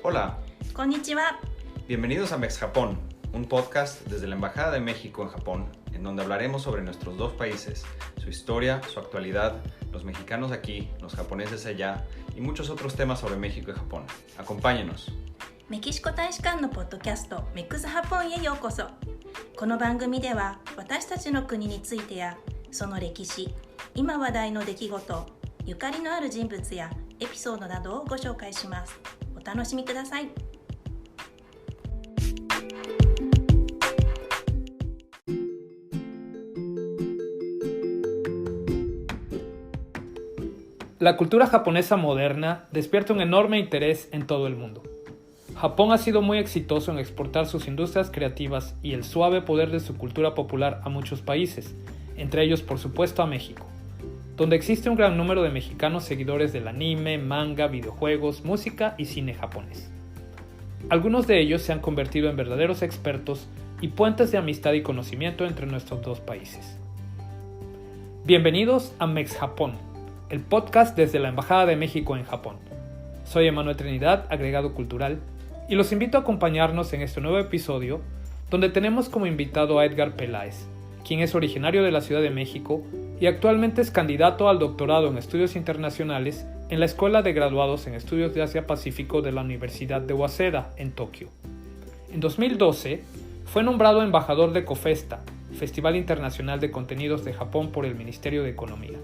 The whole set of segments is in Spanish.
Hola, こんにちは。 bienvenidos a Mex Japón, un podcast desde la Embajada de México en Japón, en donde hablaremos sobre nuestros dos países, su historia, su actualidad, los mexicanos aquí, los japoneses allá y muchos otros temas sobre México y Japón. Acompáñenos. メキシコ大使館のポッドキャストメックスハポンへようこそ。この番組では私たちの国についてやその歴史、今話題の出来事、ゆかりのある人物やエピソードなどをご紹介します。お楽しみください。La cultura japonesa moderna despierta un enorme interés en todo el mundo. Japón ha sido muy exitoso en exportar sus industrias creativas y el suave poder de su cultura popular a muchos países, entre ellos por supuesto a México, donde existe un gran número de mexicanos seguidores del anime, manga, videojuegos, música y cine japonés. Algunos de ellos se han convertido en verdaderos expertos y puentes de amistad y conocimiento entre nuestros dos países. Bienvenidos a Mex Japón, el podcast desde la Embajada de México en Japón. Soy Emanuel Trinidad, agregado cultural, y los invito a acompañarnos en este nuevo episodio, donde tenemos como invitado a Edgar Peláez, quien es originario de la Ciudad de México y actualmente es candidato al doctorado en estudios internacionales en la Escuela de Graduados en Estudios de Asia-Pacífico de la Universidad de Waseda, en Tokio. En 2012, fue nombrado embajador de COFESTA, Festival Internacional de Contenidos de Japón por el Ministerio de Economía.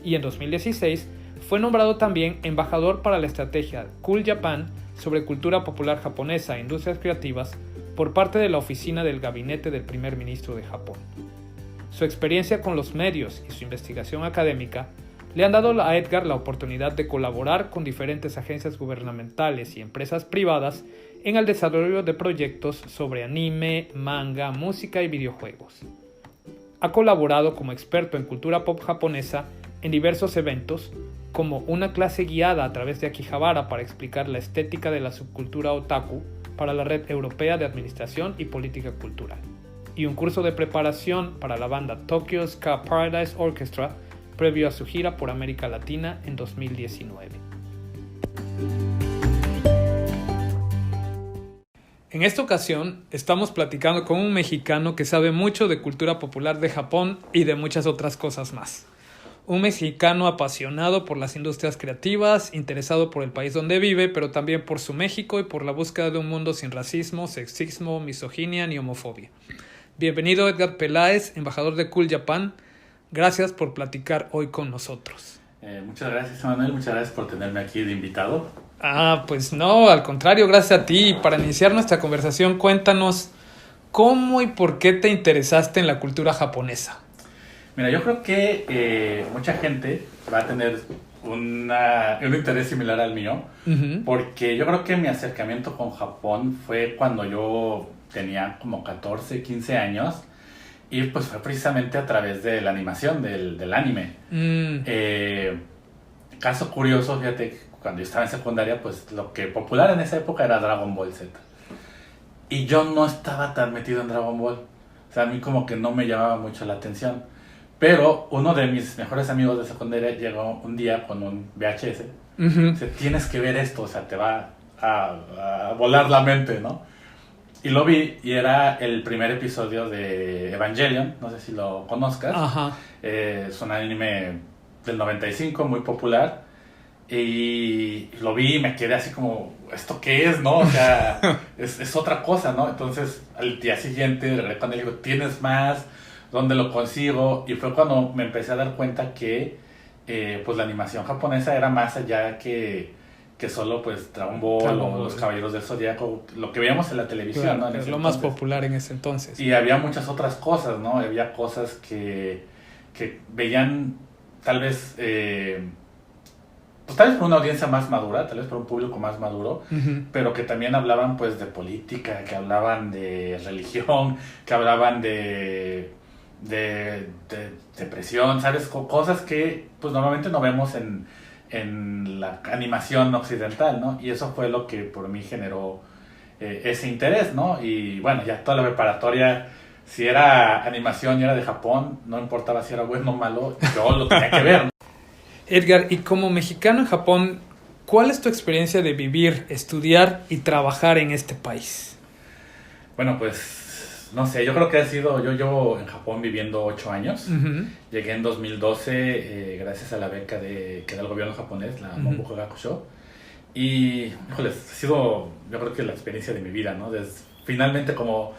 Y en 2016, fue nombrado también embajador para la estrategia Cool Japan sobre cultura popular japonesa e industrias creativas por parte de la oficina del gabinete del primer ministro de Japón. Su experiencia con los medios y su investigación académica le han dado a Edgar la oportunidad de colaborar con diferentes agencias gubernamentales y empresas privadas en el desarrollo de proyectos sobre anime, manga, música y videojuegos. Ha colaborado como experto en cultura pop japonesa en diversos eventos, como una clase guiada a través de Akihabara para explicar la estética de la subcultura otaku para la Red Europea de Administración y Política Cultural, y un curso de preparación para la banda Tokyo Ska Paradise Orchestra previo a su gira por América Latina en 2019. En esta ocasión estamos platicando con un mexicano que sabe mucho de cultura popular de Japón y de muchas otras cosas más. Un mexicano apasionado por las industrias creativas, interesado por el país donde vive, pero también por su México y por la búsqueda de un mundo sin racismo, sexismo, misoginia ni homofobia. Bienvenido Edgar Peláez, embajador de Cool Japan. Gracias por platicar hoy con nosotros. Muchas gracias, Manuel. Muchas gracias por tenerme aquí de invitado. Pues no, al contrario, gracias a ti. Para iniciar nuestra conversación, cuéntanos cómo y por qué te interesaste en la cultura japonesa. Mira, yo creo que mucha gente va a tener un interés similar al mío, porque yo creo que mi acercamiento con Japón fue cuando yo tenía como 14, 15 años, y pues fue precisamente a través de la animación, del anime. Caso curioso, fíjate, cuando yo estaba en secundaria, pues lo que popular en esa época era Dragon Ball Z. Y yo no estaba tan metido en Dragon Ball. O sea, a mí como que no me llamaba mucho la atención. Pero uno de mis mejores amigos de secundaria llegó un día con un VHS. Dice, tienes que ver esto, o sea, te va a volar la mente, ¿no? Y lo vi, y era el primer episodio de Evangelion, no sé si lo conozcas. Ajá. Es un anime del 95, muy popular. Y lo vi y me quedé así como, ¿esto qué es, no? O sea, es otra cosa, ¿no? Entonces, al día siguiente, cuando le digo, ¿tienes más? ¿Dónde lo consigo? Y fue cuando me empecé a dar cuenta que pues la animación japonesa era más allá que solo pues Dragon Ball o Los Caballeros del Zodiaco, lo que veíamos en la televisión, claro, ¿no? Es lo más popular en ese entonces. Y había muchas otras cosas, ¿no? Había cosas que veían tal vez pues tal vez por una audiencia más madura, tal vez por un público más maduro, pero que también hablaban pues de política, que hablaban de religión, que hablaban de depresión, ¿sabes? Cosas que pues normalmente no vemos en la animación occidental, ¿no? Y eso fue lo que por mí generó ese interés, ¿no? Y bueno, ya toda la preparatoria, si era animación y era de Japón, no importaba si era bueno o malo, yo lo tenía que ver, ¿no? Edgar, y como mexicano en Japón, ¿cuál es tu experiencia de vivir, estudiar y trabajar en este país? Bueno, pues, no sé, yo creo que yo llevo en Japón viviendo 8 años. Uh-huh. Llegué en 2012 gracias a la beca que da el gobierno japonés, la Monbuko Gakusho. Y, híjoles, ha sido, yo creo que la experiencia de mi vida, ¿no? Finalmente, como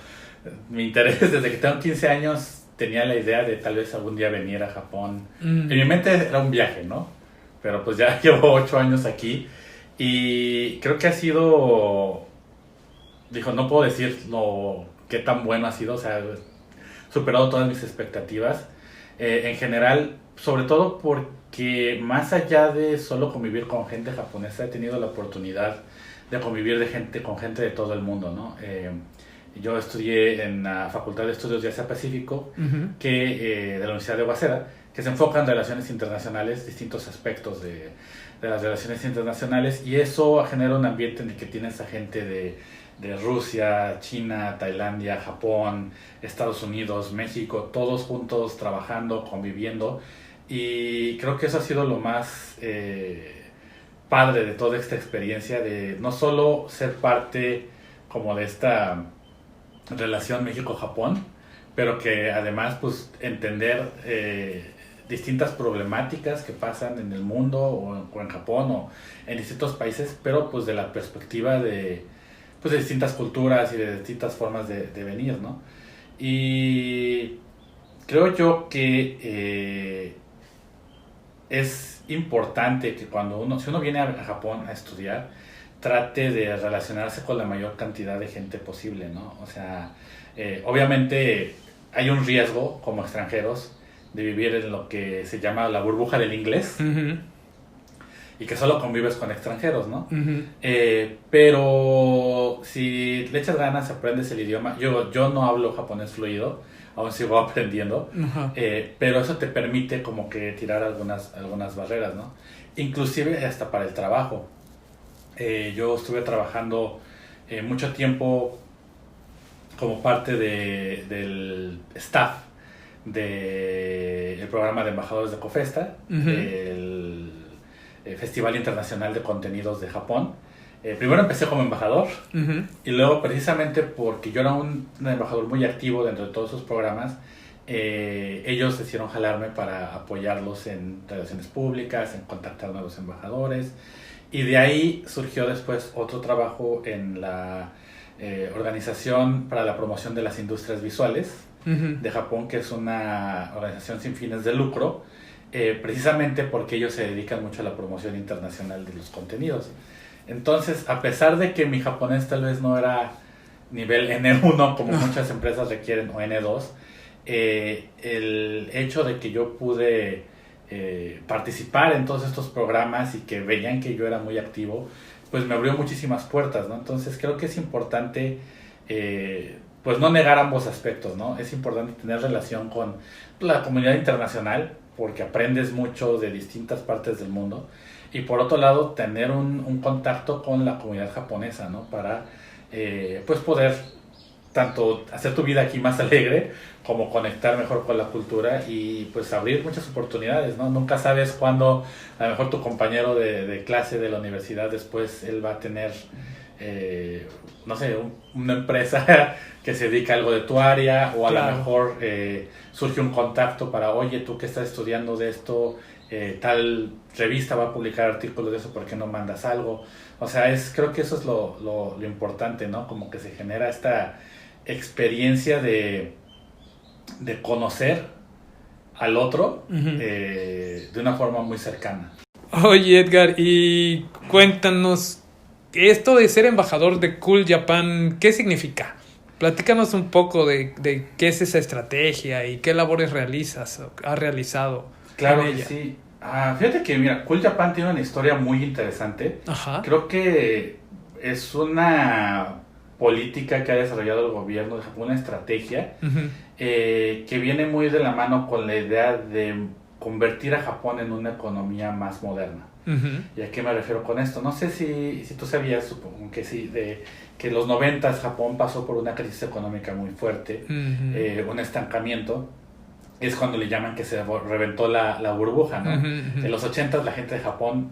mi interés desde que tengo 15 años, tenía la idea de tal vez algún día venir a Japón. En mi mente era un viaje, ¿no? Pero pues ya llevo 8 años aquí y creo que ha sido, no puedo decir qué tan bueno ha sido, o sea, he superado todas mis expectativas. En general, sobre todo porque más allá de solo convivir con gente japonesa, he tenido la oportunidad de convivir con gente de todo el mundo, ¿no? Yo estudié en la Facultad de Estudios de Asia Pacífico, Uh-huh. de la Universidad de Waseda, que se enfoca en relaciones internacionales, distintos aspectos de las relaciones internacionales, y eso genera un ambiente en el que tienes a gente de Rusia, China, Tailandia, Japón, Estados Unidos, México, todos juntos trabajando, conviviendo, y creo que eso ha sido lo más padre de toda esta experiencia, de no solo ser parte como de esta relación México-Japón, pero que además pues entender distintas problemáticas que pasan en el mundo o en Japón o en distintos países, pero pues de la perspectiva de distintas culturas y de distintas formas de venir, ¿no? Y creo yo que es importante que si uno viene a Japón a estudiar, trate de relacionarse con la mayor cantidad de gente posible, ¿no? O sea, obviamente hay un riesgo como extranjeros de vivir en lo que se llama la burbuja del inglés. Uh-huh. Y que solo convives con extranjeros, ¿no? Uh-huh. Pero si le echas ganas, aprendes el idioma. Yo no hablo japonés fluido, aún sigo aprendiendo, Uh-huh. pero eso te permite como que tirar algunas barreras, ¿no? Inclusive hasta para el trabajo. Yo estuve trabajando mucho tiempo como parte del staff del programa de embajadores de COFESTA, Uh-huh. el Festival Internacional de Contenidos de Japón. Primero empecé como embajador, Uh-huh. y luego precisamente porque yo era un embajador muy activo dentro de todos sus programas, ellos decidieron jalarme para apoyarlos en relaciones públicas, en contactar nuevos embajadores, y de ahí surgió después otro trabajo en la Organización para la Promoción de las Industrias Visuales Uh-huh. de Japón, que es una organización sin fines de lucro, precisamente porque ellos se dedican mucho a la promoción internacional de los contenidos. Entonces, a pesar de que mi japonés tal vez no era nivel N1 como muchas empresas requieren, o N2, el hecho de que yo pude participar en todos estos programas y que veían que yo era muy activo, pues me abrió muchísimas puertas, ¿no? Entonces creo que es importante pues no negar ambos aspectos, ¿no? Es importante tener relación con la comunidad internacional porque aprendes mucho de distintas partes del mundo, y por otro lado tener un contacto con la comunidad japonesa, ¿no? Para pues poder tanto hacer tu vida aquí más alegre como conectar mejor con la cultura y pues abrir muchas oportunidades, ¿no? Nunca sabes cuándo a lo mejor tu compañero de clase de la universidad después él va a tener no sé, una empresa que se dedica a algo de tu área, o a Claro. lo mejor surge un contacto para, oye, tú que estás estudiando de esto, tal revista va a publicar artículos de eso, ¿por qué no mandas algo? O sea, creo que eso es lo importante, ¿no? Como que se genera esta experiencia de conocer al otro Uh-huh. de una forma muy cercana. Oye, Edgar, y cuéntanos, esto de ser embajador de Cool Japan, ¿qué significa? Platícanos un poco de qué es esa estrategia y qué labores has realizado. Claro en que ella. sí. Fíjate que, mira, Cool Japan tiene una historia muy interesante. Ajá. Creo que es una política que ha desarrollado el gobierno de Japón, una estrategia Uh-huh. que viene muy de la mano con la idea de convertir a Japón en una economía más moderna. Uh-huh. ¿Y a qué me refiero con esto? No sé si tú sabías, supongo que sí, que en los 90 Japón pasó por una crisis económica muy fuerte, Uh-huh. un estancamiento. Es cuando le llaman que se reventó la burbuja, ¿no? Uh-huh. En los 80 la gente de Japón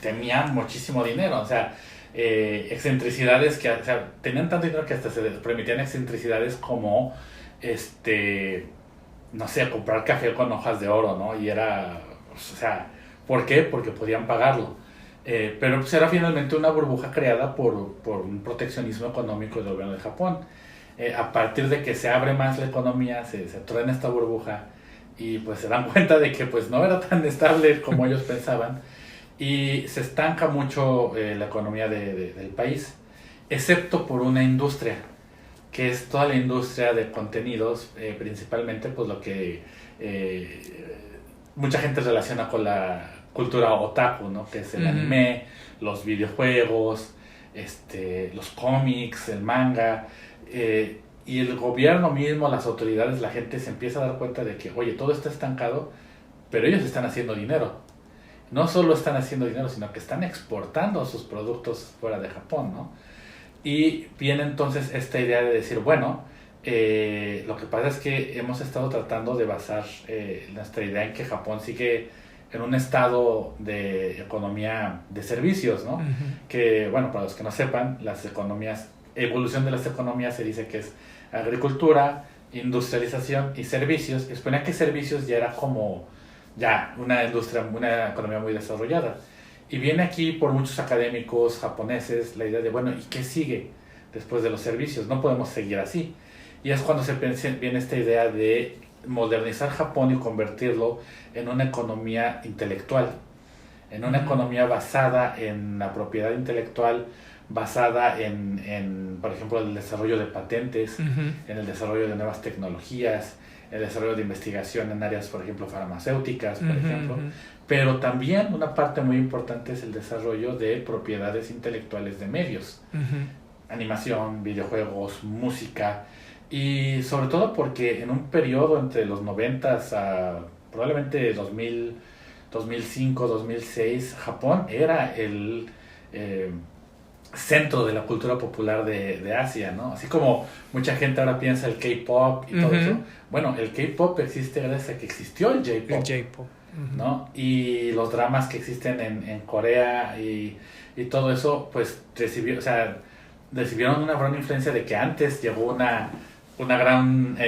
tenían muchísimo dinero, o sea, excentricidades que, o sea, tenían tanto dinero que hasta se les permitían excentricidades como, no sé, comprar café con hojas de oro, ¿no? Y era, o sea, ¿por qué? Porque podían pagarlo. Pero pues era finalmente una burbuja creada por un proteccionismo económico del gobierno de Japón. A partir de que se abre más la economía, se truena esta burbuja y pues se dan cuenta de que pues no era tan estable como ellos pensaban y se estanca mucho la economía del país, excepto por una industria, que es toda la industria de contenidos, principalmente pues lo que mucha gente relaciona con la cultura otaku, ¿no? Que es el anime, los videojuegos, los cómics, el manga, y el gobierno mismo, las autoridades, la gente se empieza a dar cuenta de que, oye, todo está estancado, pero ellos están haciendo dinero. No solo están haciendo dinero, sino que están exportando sus productos fuera de Japón, ¿no? Y viene entonces esta idea de decir, bueno, lo que pasa es que hemos estado tratando de basar nuestra idea en que Japón sigue en un estado de economía de servicios, ¿no? Que, bueno, para los que no sepan, evolución de las economías se dice que es agricultura, industrialización y servicios. Y suponía que servicios ya era como una industria, una economía muy desarrollada. Y viene aquí por muchos académicos japoneses la idea de, bueno, ¿y qué sigue después de los servicios? No podemos seguir así. Y es cuando viene esta idea de modernizar Japón y convertirlo en una economía intelectual, en una economía basada en la propiedad intelectual, basada en por ejemplo, el desarrollo de patentes, en el desarrollo de nuevas tecnologías, el desarrollo de investigación en áreas, por ejemplo, farmacéuticas, por ejemplo, pero también una parte muy importante es el desarrollo de propiedades intelectuales de medios, animación, videojuegos, música, y sobre todo porque en un periodo entre los 90s a probablemente 2000, 2005, 2006, Japón era el centro de la cultura popular de Asia, ¿no? Así como mucha gente ahora piensa el K-pop y todo eso. Bueno, el K-pop existe gracias a que existió el J-pop. ¿No? Y los dramas que existen en Corea y todo eso, pues recibieron una gran influencia de que antes llegó una gran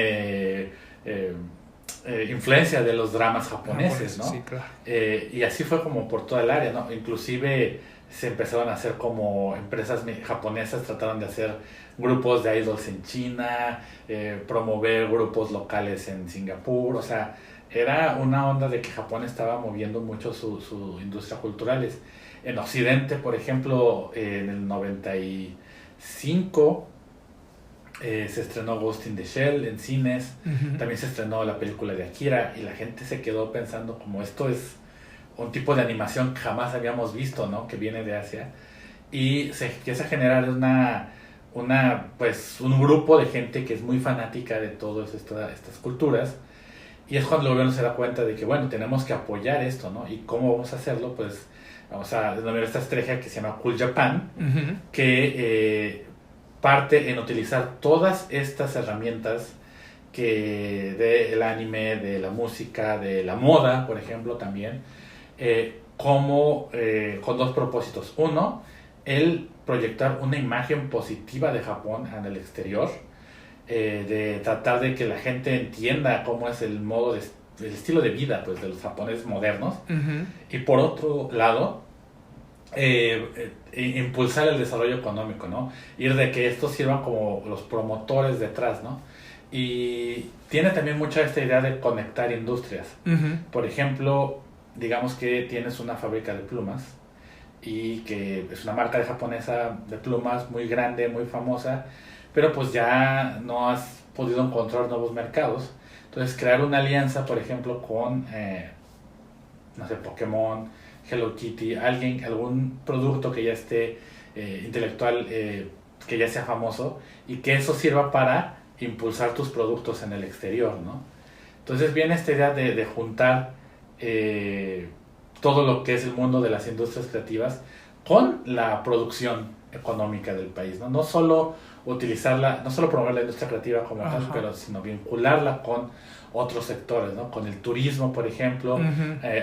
influencia de los dramas japoneses, ¿no? Sí, claro. Y así fue como por toda el área, ¿no? Inclusive se empezaron a hacer como empresas japonesas, trataron de hacer grupos de idols en China, promover grupos locales en Singapur, o sea, era una onda de que Japón estaba moviendo mucho su industria culturales. En Occidente, por ejemplo, en el 95 se estrenó Ghost in the Shell en cines, también se estrenó la película de Akira y la gente se quedó pensando como esto es un tipo de animación que jamás habíamos visto, ¿no? Que viene de Asia, y se empieza a generar un grupo de gente que es muy fanática de todas estas culturas, y es cuando el gobierno se da cuenta de que, bueno, tenemos que apoyar esto, ¿no? ¿Y cómo vamos a hacerlo? Pues vamos a denominar esta estrategia que se llama Cool Japan, que parte en utilizar todas estas herramientas del anime, de la música, de la moda, por ejemplo, también, con dos propósitos. Uno, el proyectar una imagen positiva de Japón en el exterior, de tratar de que la gente entienda cómo es el estilo de vida, pues, de los japoneses modernos, y por otro lado, impulsar el desarrollo económico, ¿no? Ir de que estos sirvan como los promotores detrás, ¿no? Y tiene también mucha esta idea de conectar industrias. Por ejemplo, digamos que tienes una fábrica de plumas y que es una marca japonesa de plumas muy grande, muy famosa, pero pues ya no has podido encontrar nuevos mercados. Entonces crear una alianza, por ejemplo, con no sé, Pokémon, Hello Kitty, algún producto que ya esté intelectual, que ya sea famoso, y que eso sirva para impulsar tus productos en el exterior, ¿no? Entonces viene esta idea de juntar todo lo que es el mundo de las industrias creativas con la producción económica del país, ¿no? No solo promover la industria creativa como tal, pero sino vincularla con otros sectores, ¿no? Con el turismo, por ejemplo.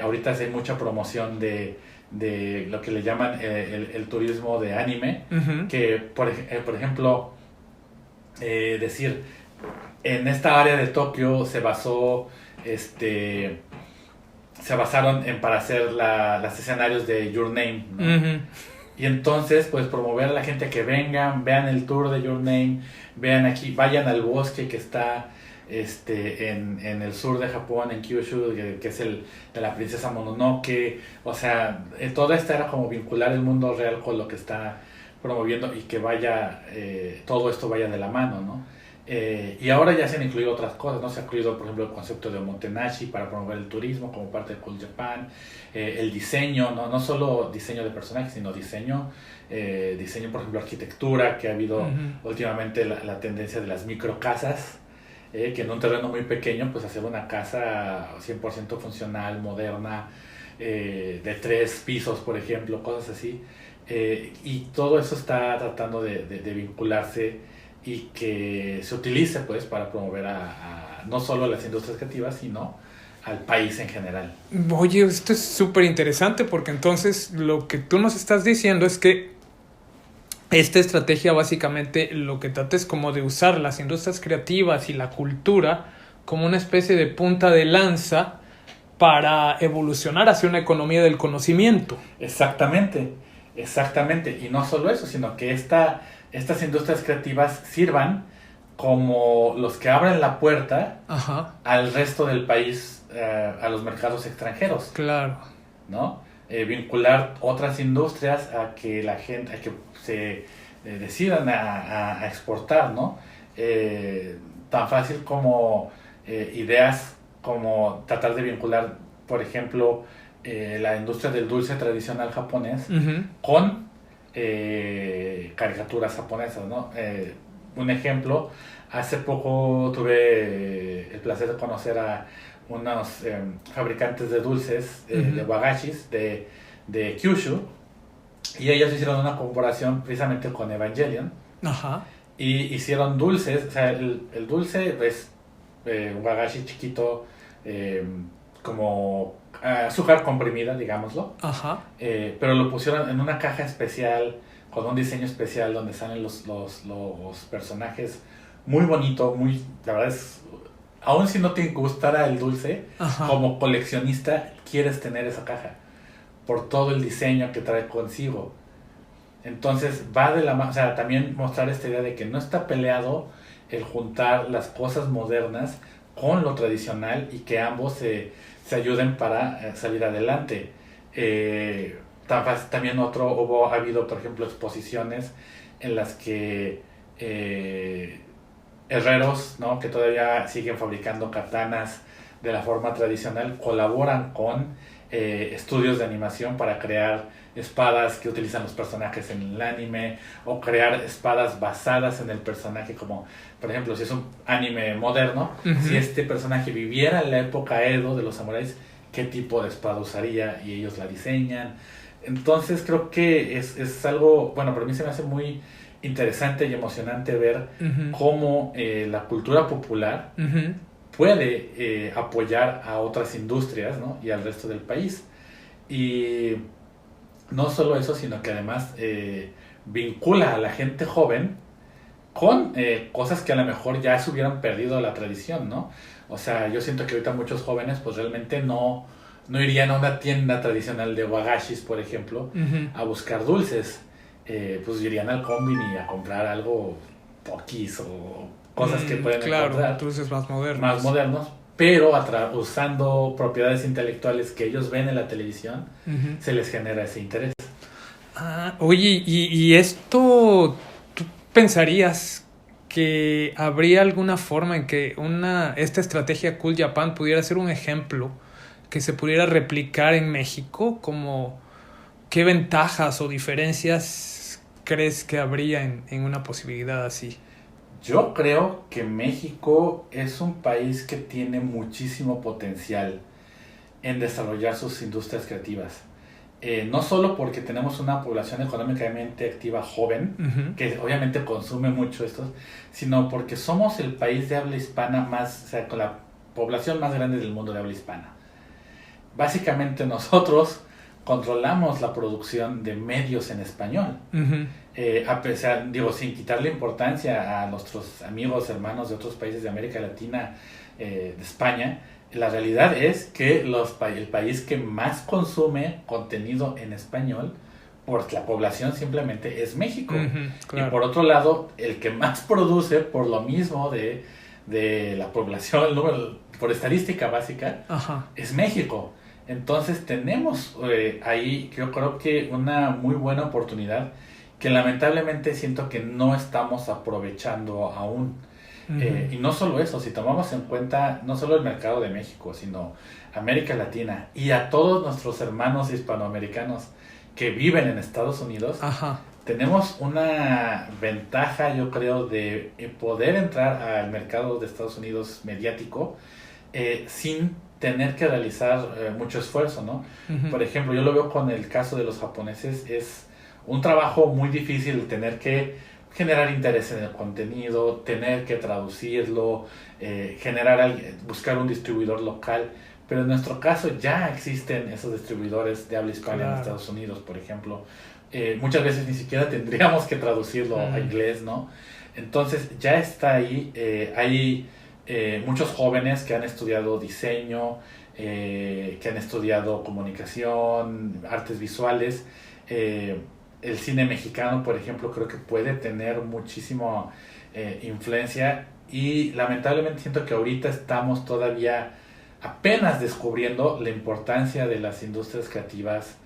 Ahorita hay mucha promoción de de lo que le llaman el turismo de anime, Ujú. que por ejemplo, decir, en esta área de Tokio se basaron para hacer los escenarios de Your Name, ¿no? Ujú. Y entonces, pues promover a la gente que vengan, vean el tour de Your Name, vean aquí, vayan al bosque que está en el sur de Japón, en Kyushu, que es el de la princesa Mononoke. O sea, toda esta era como vincular el mundo real con lo que está promoviendo y que vaya, todo esto vaya de la mano, ¿no? Y ahora ya se han incluido otras cosas, ¿no? Se ha incluido, por ejemplo, el concepto de omotenashi para promover el turismo como parte de Cool Japan, el diseño, ¿no? No solo diseño de personajes, sino diseño, por ejemplo, arquitectura, que ha habido Ujú. últimamente la tendencia de las microcasas, que en un terreno muy pequeño, pues hacer una casa 100% funcional, moderna, de 3 pisos, por ejemplo, cosas así. Y todo eso está tratando de vincularse y que se utilice pues para promover no solo a las industrias creativas, sino al país en general. Oye, esto es súper interesante porque entonces lo que tú nos estás diciendo es que esta estrategia básicamente lo que trata es como de usar las industrias creativas y la cultura como una especie de punta de lanza para evolucionar hacia una economía del conocimiento. Exactamente. Y no solo eso, sino que estas industrias creativas sirvan como los que abren la puerta Ajá, al resto del país, a los mercados extranjeros, claro. ¿no? Vincular otras industrias a que la gente, a que se decidan a exportar, ¿no? Tan fácil como ideas como tratar de vincular, por ejemplo, la industria del dulce tradicional japonés Ujú. con caricaturas japonesas, ¿no? Un ejemplo, hace poco tuve el placer de conocer a unos fabricantes de dulces, de wagashis, de Kyushu, y ellos hicieron una colaboración precisamente con Evangelion, Ajá, y hicieron dulces. O sea, el dulce es un wagashi chiquito, como azúcar comprimida, digámoslo, ajá. pero lo pusieron en una caja especial, con un diseño especial, donde salen los personajes muy bonito, la verdad es, aun si no te gustara el dulce, Ajá. como coleccionista quieres tener esa caja, por todo el diseño que trae consigo. Entonces va de la mano, o sea, también mostrar esta idea de que no está peleado el juntar las cosas modernas con lo tradicional y que ambos se ayuden para salir adelante. También ha habido, por ejemplo, exposiciones en las que herreros, ¿no?, que todavía siguen fabricando katanas de la forma tradicional, colaboran con estudios de animación para crear espadas que utilizan los personajes en el anime, o crear espadas basadas en el personaje, como por ejemplo si es un anime moderno, si este personaje viviera en la época Edo de los samuráis, qué tipo de espada usaría, y ellos la diseñan. Entonces creo que es algo, bueno, para mí se me hace muy interesante y emocionante ver cómo la cultura popular puede apoyar a otras industrias, ¿no?, y al resto del país. Y no solo eso, sino que además vincula a la gente joven con cosas que a lo mejor ya se hubieran perdido la tradición, ¿no? O sea, yo siento que ahorita muchos jóvenes pues realmente no irían a una tienda tradicional de wagashis, por ejemplo, a buscar dulces. Pues irían al combini a comprar algo, pokis o cosas que pueden encontrar. Dulces más modernos. Más modernos, pero usando propiedades intelectuales que ellos ven en la televisión, se les genera ese interés. Oye, y esto, ¿tú pensarías que habría alguna forma en que esta estrategia Cool Japan pudiera ser un ejemplo que se pudiera replicar en México? Como, ¿qué ventajas o diferencias crees que habría en una posibilidad así? Yo creo que México es un país que tiene muchísimo potencial en desarrollar sus industrias creativas. No solo porque tenemos una población económicamente activa joven, que obviamente consume mucho esto, sino porque somos el país de habla hispana más, o sea, con la población más grande del mundo de habla hispana. Básicamente nosotros controlamos la producción de medios en español. Ujú. A pesar, sin quitarle importancia a nuestros amigos, hermanos de otros países de América Latina, de España, la realidad es que el país que más consume contenido en español por la población simplemente es México. Ujú, claro. Y por otro lado, el que más produce por lo mismo de la población, el número, por estadística básica, Ajá. es México. Entonces tenemos ahí, yo creo que una muy buena oportunidad que lamentablemente siento que no estamos aprovechando aún. Ujú. Y no solo eso, si tomamos en cuenta no solo el mercado de México, sino América Latina y a todos nuestros hermanos hispanoamericanos que viven en Estados Unidos, Ajá. tenemos una ventaja, yo creo, de poder entrar al mercado de Estados Unidos mediático sin tener que realizar mucho esfuerzo, ¿no? Ujú. Por ejemplo, yo lo veo con el caso de los japoneses, es un trabajo muy difícil tener que generar interés en el contenido, tener que traducirlo, buscar un distribuidor local. Pero en nuestro caso ya existen esos distribuidores de habla hispana en Estados Unidos, por ejemplo. Muchas veces ni siquiera tendríamos que traducirlo a inglés, ¿no? Entonces ya está ahí. Hay muchos jóvenes que han estudiado diseño, que han estudiado comunicación, artes visuales. El cine mexicano, por ejemplo, creo que puede tener muchísima influencia y lamentablemente siento que ahorita estamos todavía apenas descubriendo la importancia de las industrias creativas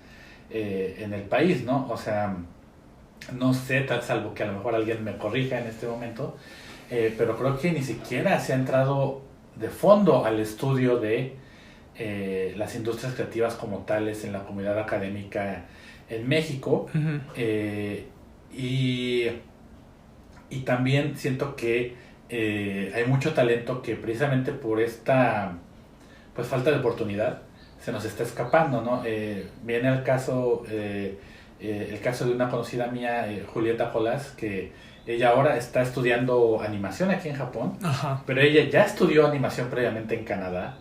en el país, ¿no? O sea, no sé, salvo que a lo mejor alguien me corrija en este momento, pero creo que ni siquiera se ha entrado de fondo al estudio de las industrias creativas como tales en la comunidad académica en México. Ujú. Y también siento que hay mucho talento que precisamente por esta pues falta de oportunidad se nos está escapando, ¿no? Viene el caso de una conocida mía, Julieta Colás, que ella ahora está estudiando animación aquí en Japón. Ajá. Pero ella ya estudió animación previamente en Canadá,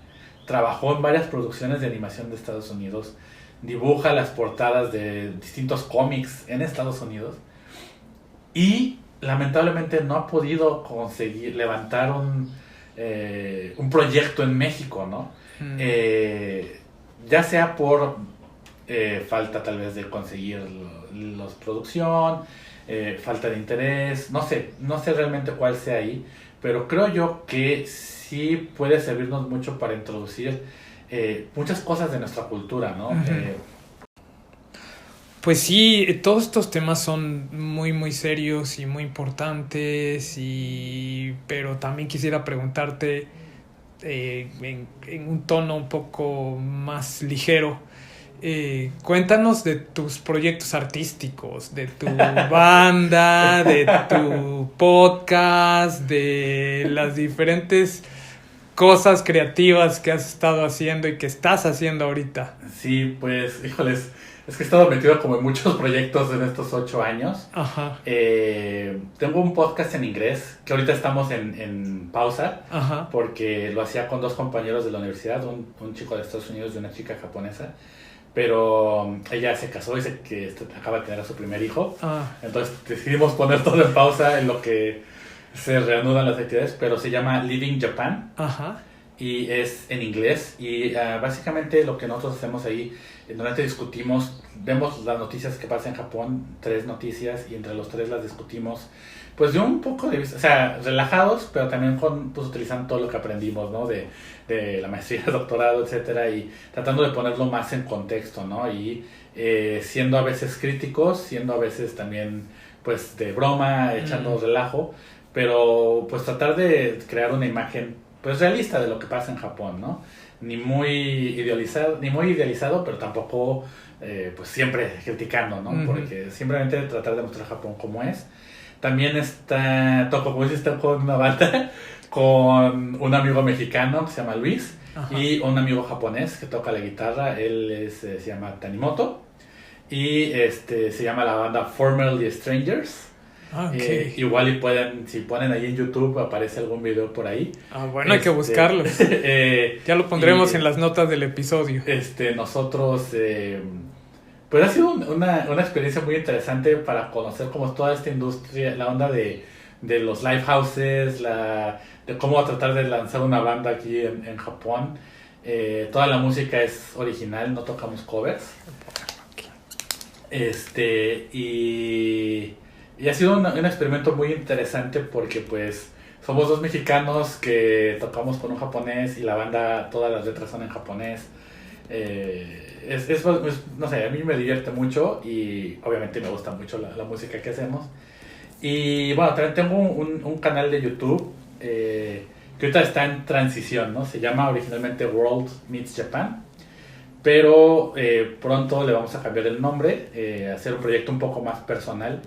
trabajó en varias producciones de animación de Estados Unidos, dibuja las portadas de distintos cómics en Estados Unidos y lamentablemente no ha podido conseguir levantar un proyecto en México, ¿no? Ya sea por falta tal vez de conseguir la producción, falta de interés, no sé realmente cuál sea ahí, pero creo yo que sí puede servirnos mucho para introducir muchas cosas de nuestra cultura, ¿no? Uh-huh. Pues sí, todos estos temas son muy muy serios y muy importantes, pero también quisiera preguntarte en un tono un poco más ligero. Cuéntanos de tus proyectos artísticos, de tu banda, de tu podcast, de las diferentes cosas creativas que has estado haciendo y que estás haciendo ahorita. Sí, pues, híjoles, es que he estado metido como en muchos proyectos en estos 8 años. Ajá. Tengo un podcast en inglés, que ahorita estamos en pausa, Ajá. porque lo hacía con 2 compañeros de la universidad, un chico de Estados Unidos y una chica japonesa. Pero ella se casó y que acaba de tener a su primer hijo. Entonces decidimos poner todo en pausa en lo que se reanudan las actividades, pero se llama Living Japan. Ajá. Y es en inglés. Y básicamente lo que nosotros hacemos ahí, normalmente discutimos, vemos las noticias que pasan en Japón, 3 noticias, y entre los 3 las discutimos, pues de un poco de vista, o sea, relajados, pero también pues utilizando todo lo que aprendimos, ¿no? De la maestría, doctorado, etcétera, y tratando de ponerlo más en contexto, ¿no? Y siendo a veces críticos, siendo a veces también, pues, de broma, echando relajo, pero pues tratar de crear una imagen, pues, realista de lo que pasa en Japón, ¿no? Ni muy idealizado, pero tampoco, pues, siempre criticando, ¿no? Uh-huh. Porque simplemente tratar de mostrar Japón como es. También toco con una banda con un amigo mexicano que se llama Luis. Ajá. Y un amigo japonés que toca la guitarra, él se llama Tanimoto, y se llama la banda Formerly Strangers. Okay. Igual y si ponen ahí en YouTube aparece algún video por ahí. Bueno, hay que buscarlos. Ya lo pondremos en las notas del episodio. Nosotros Pues ha sido una experiencia muy interesante para conocer como toda esta industria, la onda de los live houses, de cómo tratar de lanzar una banda aquí en Japón. Toda la música es original, no tocamos covers. Y ha sido un experimento muy interesante porque pues somos dos mexicanos que tocamos con un japonés y la banda, todas las letras son en japonés. No sé, a mí me divierte mucho y obviamente me gusta mucho la música que hacemos. Y bueno, también tengo un canal de YouTube que ahorita está en transición, ¿no? Se llama originalmente World Meets Japan, pero pronto le vamos a cambiar el nombre, hacer un proyecto un poco más personal.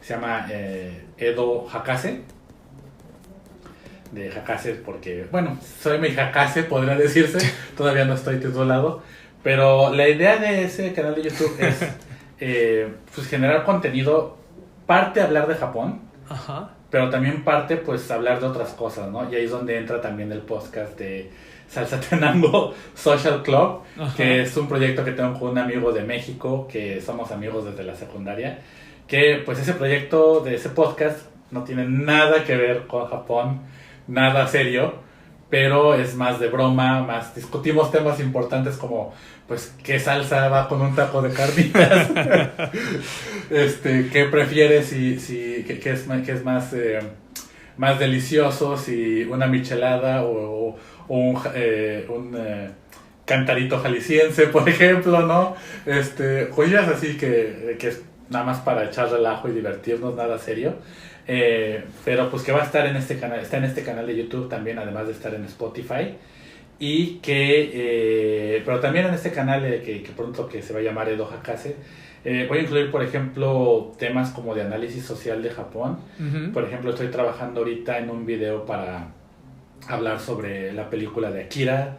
Se llama Edo Hakase. De Hakase porque, bueno, soy mi Hakase, podría decirse. Todavía no estoy titulado. Pero la idea de ese canal de YouTube es pues generar contenido, parte hablar de Japón, Ajá. pero también parte pues hablar de otras cosas, ¿no? Y ahí es donde entra también el podcast de Salsa Tenango Social Club, Ajá. que es un proyecto que tengo con un amigo de México, que somos amigos desde la secundaria, que pues ese proyecto de ese podcast no tiene nada que ver con Japón, nada serio, pero es más de broma, más discutimos temas importantes como pues qué salsa va con un taco de carnitas, qué prefieres qué es más delicioso, si una michelada o un cantarito jalisciense, por ejemplo, ¿no? Joyas así que es nada más para echar relajo y divertirnos, nada serio. Pero pues que va a estar en este canal, está en este canal de YouTube también, además de estar en Spotify. Y pero también en este canal que pronto que se va a llamar Edo Hakase, voy a incluir, por ejemplo, temas como de análisis social de Japón. Uh-huh. Por ejemplo, estoy trabajando ahorita en un video para hablar sobre la película de Akira,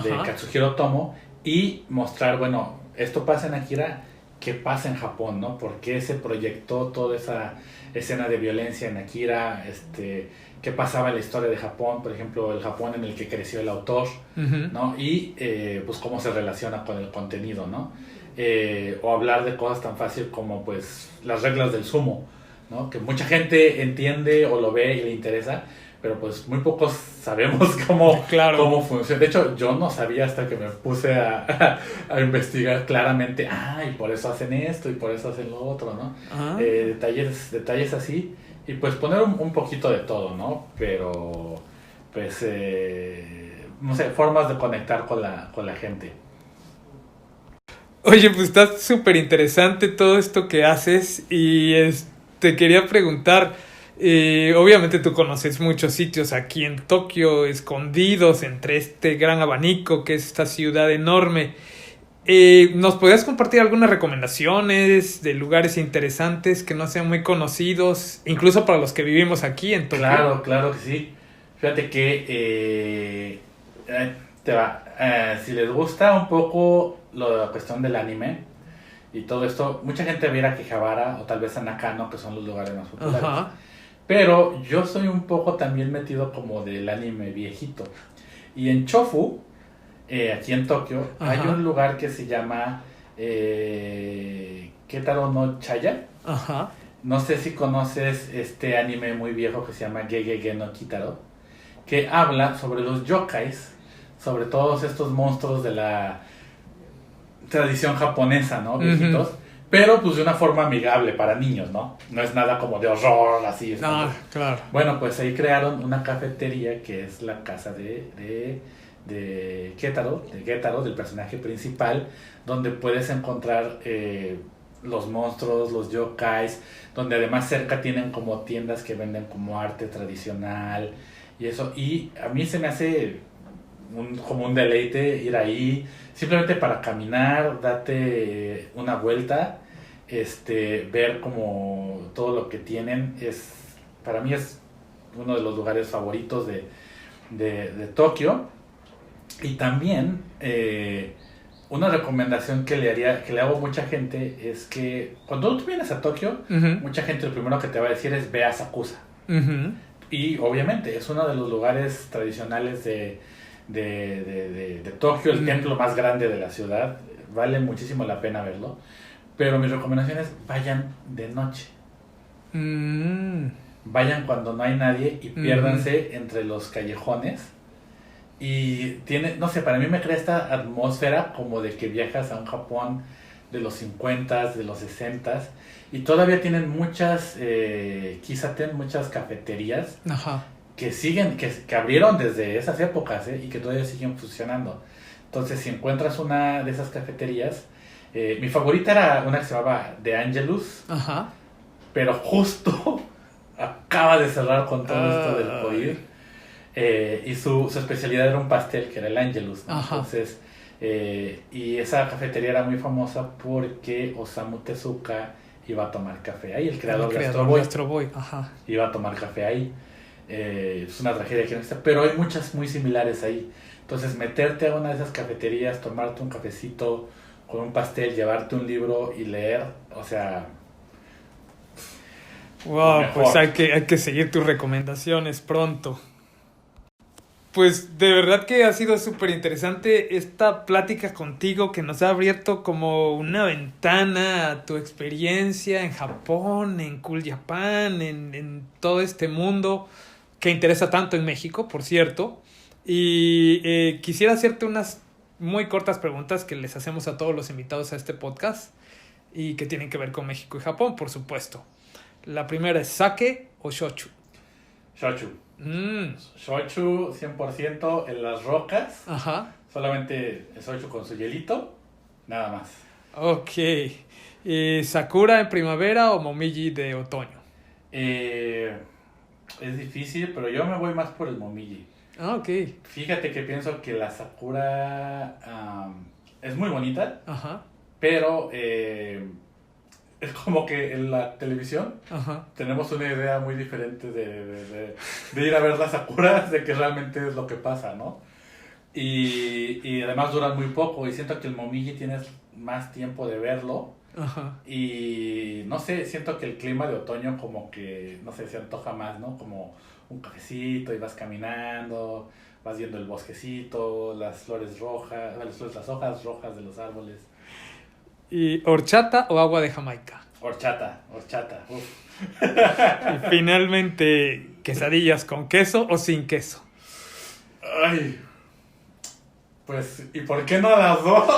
de Ajá. Katsuhiro Otomo, y mostrar, bueno, esto pasa en Akira, ¿qué pasa en Japón, no? ¿Por qué se proyectó toda esa escena de violencia en Akira? ¿Qué pasaba en la historia de Japón? Por ejemplo, el Japón en el que creció el autor, Uh-huh. ¿no? Y pues cómo se relaciona con el contenido, ¿no? O hablar de cosas tan fácil como pues las reglas del sumo, ¿no? Que mucha gente entiende o lo ve y le interesa, pero pues muy pocos sabemos Claro. cómo funciona. De hecho, yo no sabía hasta que me puse a investigar claramente, y por eso hacen esto y por eso hacen lo otro, ¿no? Ah. Detalles así, y pues poner un poquito de todo, ¿no? Pero pues no sé, formas de conectar con la gente. Oye, pues está súper interesante todo esto que haces y te quería preguntar, obviamente tú conoces muchos sitios aquí en Tokio, escondidos entre este gran abanico que es esta ciudad enorme. ¿Nos podrías compartir algunas recomendaciones de lugares interesantes que no sean muy conocidos, incluso para los que vivimos aquí en Tokio? Claro que sí. Fíjate que si les gusta un poco la cuestión del anime y todo esto, mucha gente va a ir a Akihabara o tal vez a Nakano, que son los lugares más populares. Ajá. Pero yo soy un poco también metido como del anime viejito. Y en Chofu, aquí en Tokio, Ajá. hay un lugar que se llama Ketaro no Chaya. Ajá. No sé si conoces este anime muy viejo que se llama Gegege no Kitaro, que habla sobre los yokais, sobre todos estos monstruos de la tradición japonesa, ¿no? Viejitos. Pero pues de una forma amigable para niños, ¿no? No es nada como de horror, así. Ah, claro. Bueno, pues ahí crearon una cafetería que es la casa de Ketaro, del personaje principal, donde puedes encontrar los monstruos, los yokais, donde además cerca tienen como tiendas que venden como arte tradicional y eso. Y a mí se me hace como un deleite ir ahí, simplemente para caminar, date una vuelta, ver como todo lo que tienen. Para mí es uno de los lugares favoritos de Tokio. Y también una recomendación que le hago a mucha gente es que cuando tú vienes a Tokio, Uh-huh. mucha gente lo primero que te va a decir es ve a Sakusa. Uh-huh. Y obviamente es uno de los lugares tradicionales de Tokio, el templo más grande de la ciudad. Vale muchísimo la pena verlo. Pero mi recomendación es vayan de noche. Vayan cuando no hay nadie y piérdanse entre los callejones. Y tiene, no sé, para mí me crea esta atmósfera como de que viajas a un Japón de los 50s, de los 60s. Y todavía tienen muchas, Kisaten, muchas cafeterías. Ajá. Que siguen, que abrieron desde esas épocas, y que todavía siguen funcionando. Entonces, si encuentras una de esas cafeterías, mi favorita era una que se llamaba The Angelus. Ajá. Pero justo acaba de cerrar con todo esto del COVID. Y su especialidad era un pastel que era el Angelus, ¿no? Ajá. Entonces, y esa cafetería era muy famosa porque Osamu Tezuka iba a tomar café ahí, el creador de Astro Boy. Ajá. Iba a tomar café ahí. Es una tragedia que no está, pero hay muchas muy similares ahí. Entonces, meterte a una de esas cafeterías, tomarte un cafecito con un pastel, llevarte un libro y leer, o sea... Wow, mejor. pues hay que seguir tus recomendaciones pronto. Pues de verdad que ha sido súper interesante esta plática contigo, que nos ha abierto como una ventana a tu experiencia en Japón, en Cool Japan, en todo este mundo que interesa tanto en México, por cierto. Y quisiera hacerte unas muy cortas preguntas que les hacemos a todos los invitados a este podcast y que tienen que ver con México y Japón, por supuesto. La primera es ¿sake o shochu? Shochu. Shochu 100% en las rocas. Ajá. Solamente el shochu con su hielito, nada más. Ok. ¿Sakura en primavera o momiji de otoño? Es difícil, pero yo me voy más por el momiji. Ah, ok. Fíjate que pienso que la sakura es muy bonita, Ajá. pero es como que en la televisión Ajá. tenemos una idea muy diferente de ir a ver las sakuras, de que realmente es lo que pasa, ¿no? Y además duran muy poco, y siento que el momiji tienes más tiempo de verlo. Ajá. Y no sé, siento que el clima de otoño como que, no sé, se antoja más, ¿no? Como un cafecito y vas caminando, vas viendo el bosquecito, las flores rojas, las hojas rojas de los árboles. ¿Y horchata o agua de Jamaica? Horchata. Uf. Y finalmente, ¿quesadillas con queso o sin queso? Ay, pues, ¿y por qué no las dos?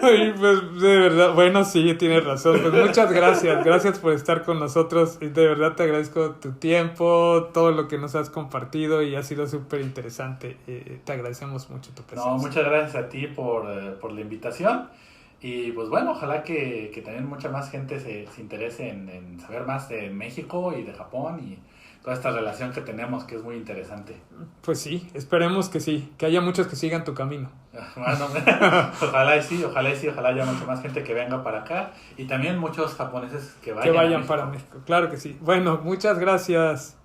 Ay, pues de verdad, bueno, sí, tienes razón. Pues muchas gracias por estar con nosotros. Y de verdad te agradezco tu tiempo, todo lo que nos has compartido, y ha sido súper interesante. Te agradecemos mucho tu presencia. No, muchas gracias a ti por la invitación. Y pues bueno, ojalá que también mucha más gente se interese en saber más de México y de Japón y toda esta relación que tenemos, que es muy interesante. Pues sí, esperemos que sí, que haya muchos que sigan tu camino. Bueno, ojalá y sí, ojalá haya mucha más gente que venga para acá y también muchos japoneses que vayan para México. Claro que sí. Bueno, muchas gracias.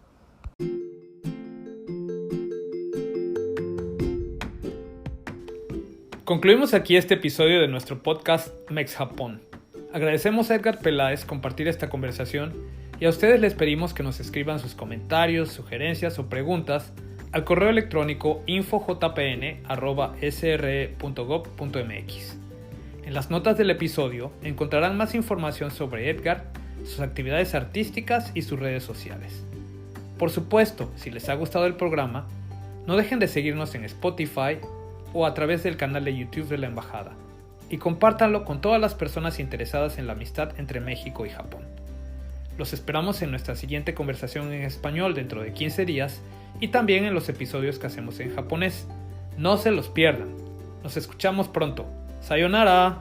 Concluimos aquí este episodio de nuestro podcast Mex Japón. Agradecemos a Edgar Peláez compartir esta conversación, y a ustedes les pedimos que nos escriban sus comentarios, sugerencias o preguntas al correo electrónico infojpn@sre.gov.mx. En las notas del episodio encontrarán más información sobre Edgar, sus actividades artísticas y sus redes sociales. Por supuesto, si les ha gustado el programa, no dejen de seguirnos en Spotify o a través del canal de YouTube de la Embajada, y compártanlo con todas las personas interesadas en la amistad entre México y Japón. Los esperamos en nuestra siguiente conversación en español dentro de 15 días y también en los episodios que hacemos en japonés. No se los pierdan. Nos escuchamos pronto. ¡Sayonara!